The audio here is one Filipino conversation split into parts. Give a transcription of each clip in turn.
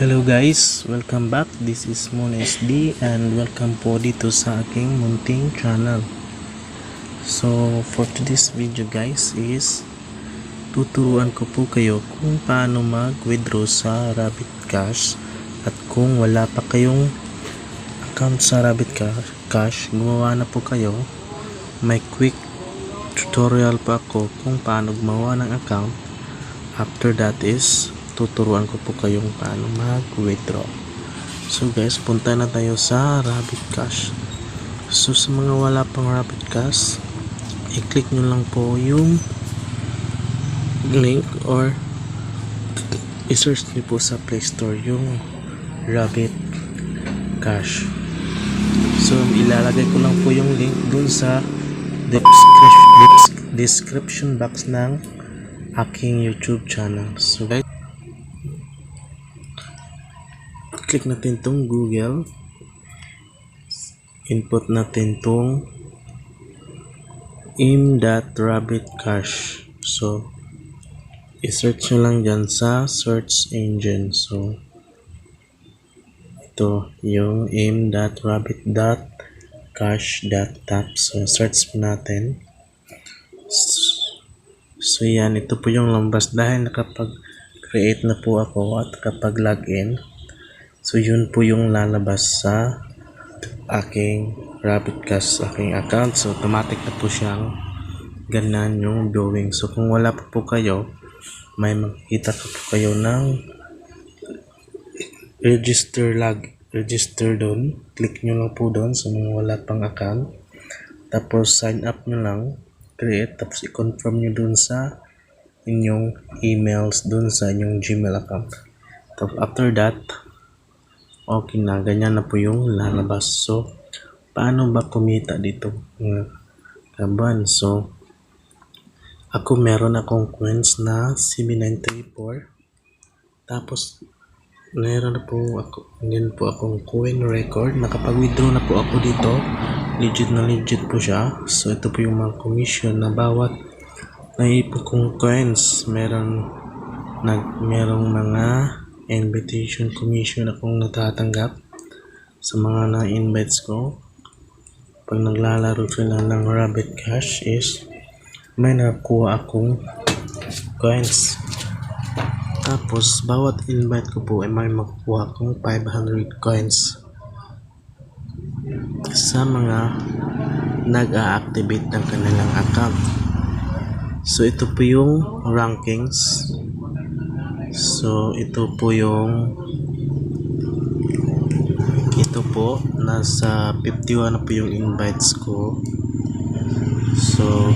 Hello guys, welcome back. This is Moon SD and welcome po dito sa aking munting channel. So for today's video guys is tuturuan ko po kayo kung paano mag-withdraw sa Rabbit Cash, at kung wala pa kayong account sa Rabbit Cash, gumawa na po kayo. May quick tutorial pa ako kung paano gumawa ng account. After that is tuturuan ko po kayong paano mag-withdraw. So guys, punta na tayo sa Rabbit Cash. So sa mga wala pang Rabbit Cash, i-click nyo lang po yung link or i-search nyo po sa Play Store yung Rabbit Cash. So ilalagay ko lang po yung link dun sa description box ng aking YouTube channel. So guys, click natin tong Google, input natin tong im.rabbitcash. So i-search nyo lang dyan sa search engine. So ito yung im.rabbit.cash.tap. So search natin. So yan, ito po yung lambas dahil nakapag-create na po ako at kapag login. So yun po yung lalabas sa aking Rabbit Cash, aking account. So automatic na po siyang ganyan yung drawing. So kung wala pa po kayo, may makikita po kayo ng register doon. Click nyo lang po doon sa mga wala pang account. Tapos sign up nyo lang, create, tapos i-confirm nyo doon sa inyong emails doon sa inyong Gmail account. Tapos after that, okay na, ganyan na po yung lalabas. So paano ba kumita dito kaban? So ako meron akong coins na CB934, tapos meron na po ako, ganyan po akong coin record. Nakapag-withdraw na po ako dito, legit na legit po siya. So ito po yung mga commission na bawat naipon kong coins, merong mga invitation commission akong natatanggap sa mga na-invites ko. Pag naglalaro sila ng Rabbit Cash is may nakuha akong coins. Tapos bawat invite ko po ay may makukuha akong 500 coins sa mga nag-a-activate ng kanilang account. So ito po yung rankings. So ito po nasa 51 na po yung invites ko. So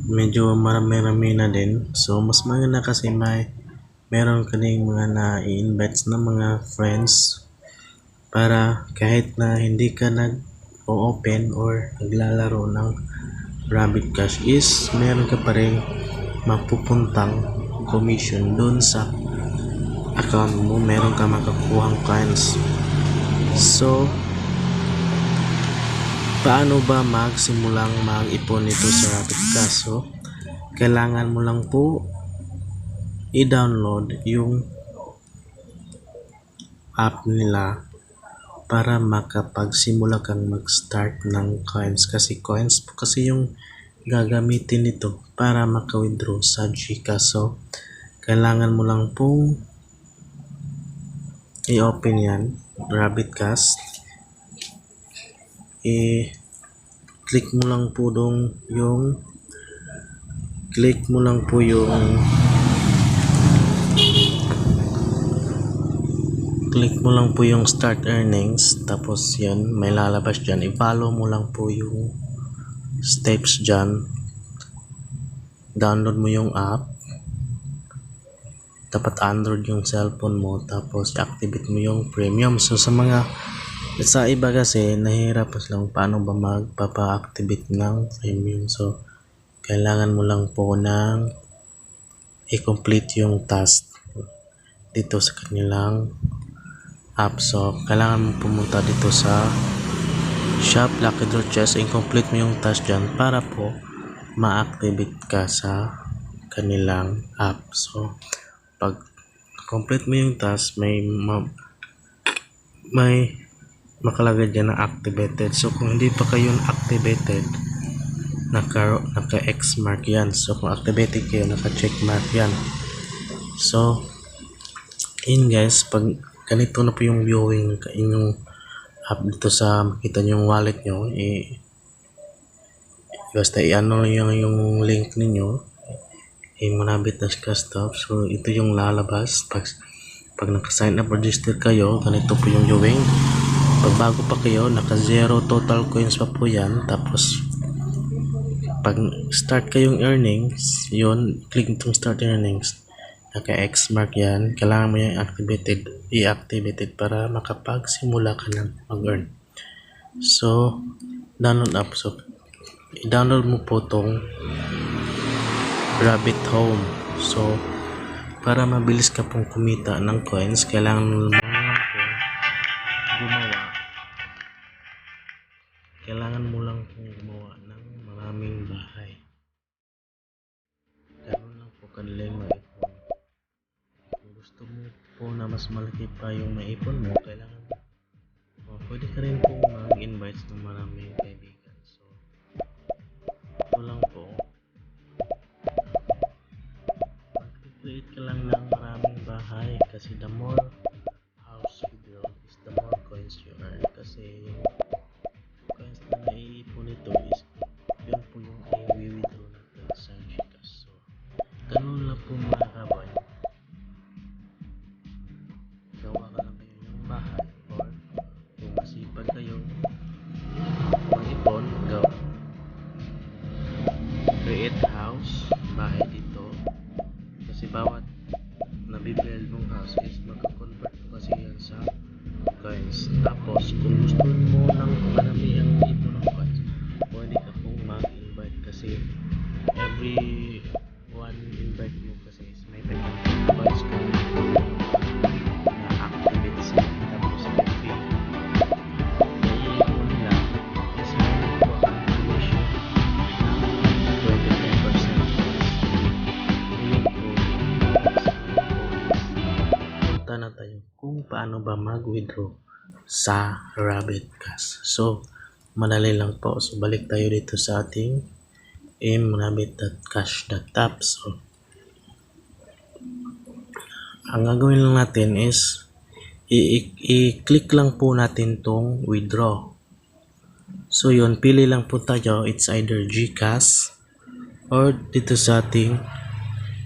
medyo marami na din. So mas maganda kasi meron kaning mga na-invites na mga friends, para kahit na hindi ka nag-open or naglalaro ng Rabbit Cash is meron ka pa rin mapupuntang commission doon sa account mo, meron ka makakuhang coins. So paano ba magsimulang mag-ipon nito sa Rabbit Cash? So kailangan mo lang po i-download yung app nila para makapagsimula kang mag-start ng coins, kasi coins po kasi yung gagamitin nito para maka-withdraw sa GCash. So kailangan mo lang pong i-open yan, Rabbit Cash. Click mo lang po yung start earnings, tapos yan may lalabas dyan. I-follow mo lang po yung steps dyan. Download mo yung app, dapat Android yung cellphone mo, tapos i-activate mo yung premium. So sa iba kasi nahihirap lang paano ba magpapa-activate ng premium. So kailangan mo lang po i-complete yung task dito sa kanilang app. So kailangan mo pumunta dito sa shop Lucky Draw Chest, i-complete mo yung task dyan para po ma-activate ka sa kanilang app. So pag complete mo yung task, may makalagay dyan na activated. So kung hindi pa kayo activated, naka X mark yan. So kung activated kayo, naka check mark yan. So yun guys, pag ganito na po yung viewing inyong app dito sa makita nyo yung wallet nyo, basta i-ano yung link ninyo, i-manabit na stop. So ito yung lalabas pag naka-sign up register kayo. Ganito po yung viewing. Pag bago pa kayo, naka 0 total coins pa po yan. Tapos pag start kayong earnings, yun, click itong start earnings, naka X mark yan. Kailangan mo yung i-activated para makapagsimula ka ng mag-earn. So download app. So i-download mo po tong Rabbit Home. So para mabilis ka pong kumita ng coins, kailangan mo lang pong gumawa ng maraming bahay. Ganun lang po kadaling maipon. Kung gusto mo po na mas malaki pa yung maipon mo, kailangan pwede ka rin pong mag-invite ng maraming kaibigan. So ito lang po, mag-create ka lang ng maraming bahay, kasi the more house you build is the more coins you earn. Kasi yung coins na naiipon nito is yun po yung i-withdraw natin sa Gcash. So ganun lang po mga kawan, gawa ka lang kayo yung bahay, or kung masipag kayo mag-ipon, create house, bahay dito, kasi bawat nabibuild mong house is magka-convert mo kasi yan sa coins. Tapos kung gusto mo ng marami ang ipon ng coins, pwede ka pong mag-invite, kasi every one invite mo kasi is may 500 coins kung na-activate siya. Tapos every naiipon nila is may nakuha kang commission na 25%. Punta na tayo kung paano ba mag-withdraw sa Rabbit Cash. So madali lang po. So balik tayo dito sa ating mrabbit.cash.app. So ang gagawin lang natin is i-click lang po natin tong withdraw. So yun, pili lang po tayo. It's either Gcash or dito sa ating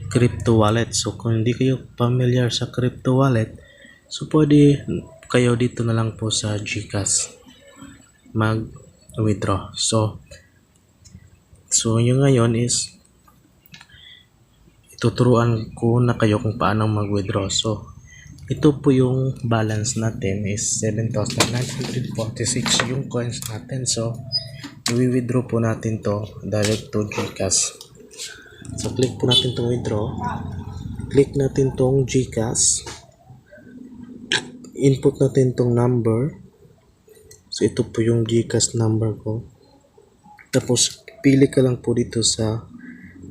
crypto wallet. So kung hindi kayo familiar sa crypto wallet, so pwede kayo dito na lang po sa Gcash mag-withdraw. So yung ngayon is ituturuan ko na kayo kung paano mag-withdraw. So ito po yung balance natin is 7,946 yung coins natin. So i-withdraw po natin to direct to Gcash. So click po natin tong withdraw, click natin tong Gcash, input natin tong number. So ito po yung Gcash number ko. Tapos pili ka lang po dito sa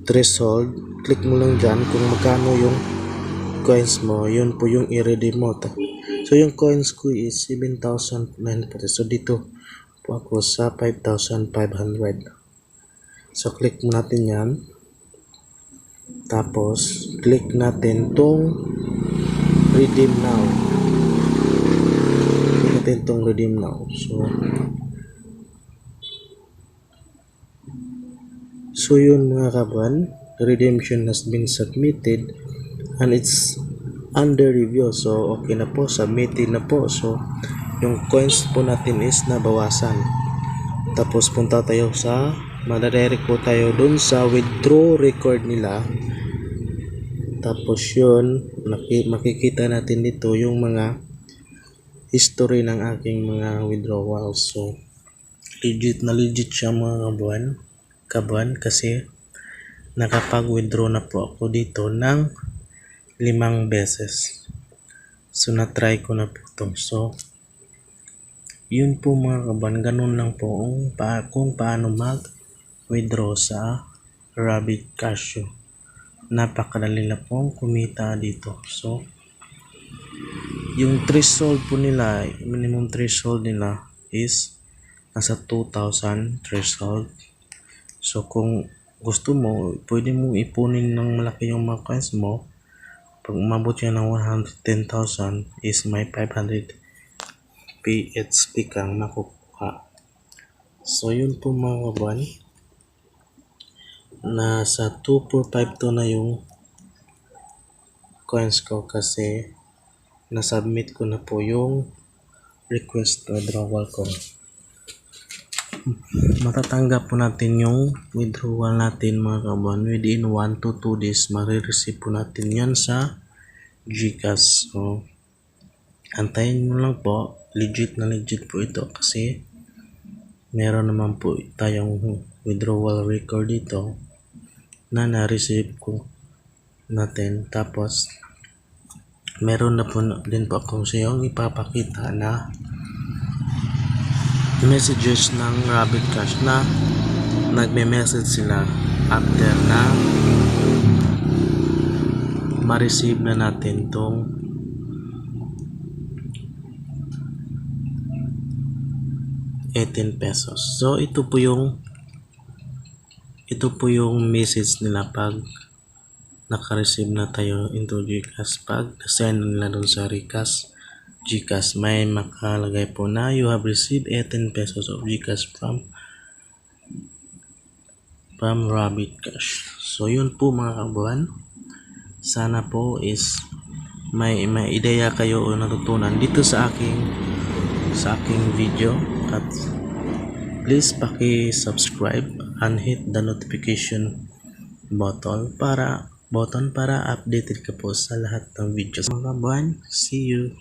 threshold, click mo lang dyan kung magkano yung coins mo, yun po yung i-redeem mo. So yung coins ko is 7,900. So dito po ako sa 5,500. So click mo natin yan. Tapos click natin tong redeem now. Click natin tong redeem now. So yun mga kaban, redemption has been submitted and it's under review. So okay na po, submitted na po. So yung coins po natin is nabawasan. Tapos punta tayo sa, madadirect po tayo dun sa withdraw record nila. Tapos yun, makikita natin dito yung mga history ng aking mga withdrawals. So legit siya mga kabuan, kasi nakapag-withdraw na po ako dito ng 5 beses. So na-try ko na po ito. So yun po mga kabuan, ganun lang po kung paano mag-withdraw sa Rabbit Cash. Napakadali na pong kumita dito. So Yung threshold po nila, minimum threshold nila is nasa 2,000 threshold. So kung gusto mo, pwede mong ipunin ng malaki yung mga coins mo. Pag umabot yan ng 110,000 is may 500 PHP kang nakukuha. So yun po mga kabuan. Nasa 2452 na yung coins ko kasi nasubmit ko na po yung request withdrawal ko. Matatanggap po natin yung withdrawal natin mga kabuan within 1 to 2 days. Marireceive po natin yan sa GCash. So antayin mo lang po, legit na legit po ito kasi meron naman po tayong withdrawal record dito na na-receive ko natin. Tapos meron na po din po akong sa yung ipapakita na messages ng Rabbit Cash na nagme-message sila after na ma-receive na natin tong 18 pesos. So ito po yung message nila pag naka-receive na tayo into GCash. Pag send nila doon sa GCash, may makalagay po na you have received 18 pesos of GCash from Rabbit Cash. So yun po mga kabuan. Sana po is may ideya kayo o natutunan dito sa aking video, at please paki-subscribe and hit the notification button para updated ka po sa lahat ng videos. Mga kabuan, see you.